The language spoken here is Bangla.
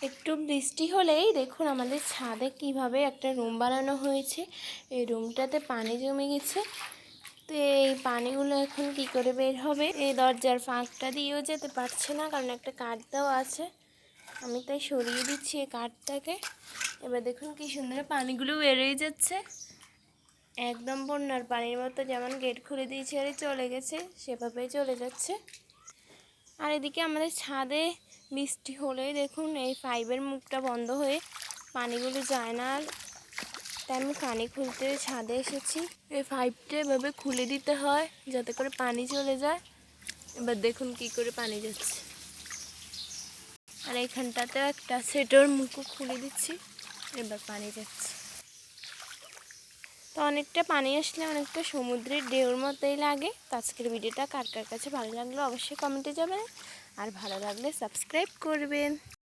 একটু বৃষ্টি হলেই দেখুন আমাদের ছাদে কিভাবে একটা রুম বানানো হয়েছে। এই রুমটাতে পানি জমে গেছে, তো এই পানিগুলো এখন কি করে বের হবে। এই দরজার ফাঁকটা দিয়েও যেতে পারছে না, কারণ একটা কাঠ দেওয়া আছে। আমি তাই সরিয়ে দিচ্ছি এই কাঠটাকে। এবার দেখুন কি সুন্দর পানিগুলো বেরোয় যাচ্ছে, একদম বন্যার পানির মতো। যেমন গেট খুলে দিয়েছে আর চলে গেছে, সেভাবেই চলে যাচ্ছে। আর এদিকে আমাদের ছাদে বৃষ্টি হলেই দেখুন এই পাইপের মুখটা বন্ধ হয়ে পানিগুলো যায় না। আর তাই আমি পানি খুলতে ছাদে এসেছি। এই পাইপটা এভাবে খুলে দিতে হয় যাতে করে পানি চলে যায়। এবার দেখুন কি করে পানি যাচ্ছে। আর এইখানটাতে একটা সেটোর মুখও খুলে দিচ্ছি, এবার পানি যাচ্ছে। তো অনেকটা পানি আসলে অনেকটা সমুদ্রের ঢেউর মতোই লাগে। তো আজকের ভিডিওটা কার কার কাছে ভালো লাগলো অবশ্যই কমেন্টে যাবেন, আর ভালো লাগলে সাবস্ক্রাইব করবেন।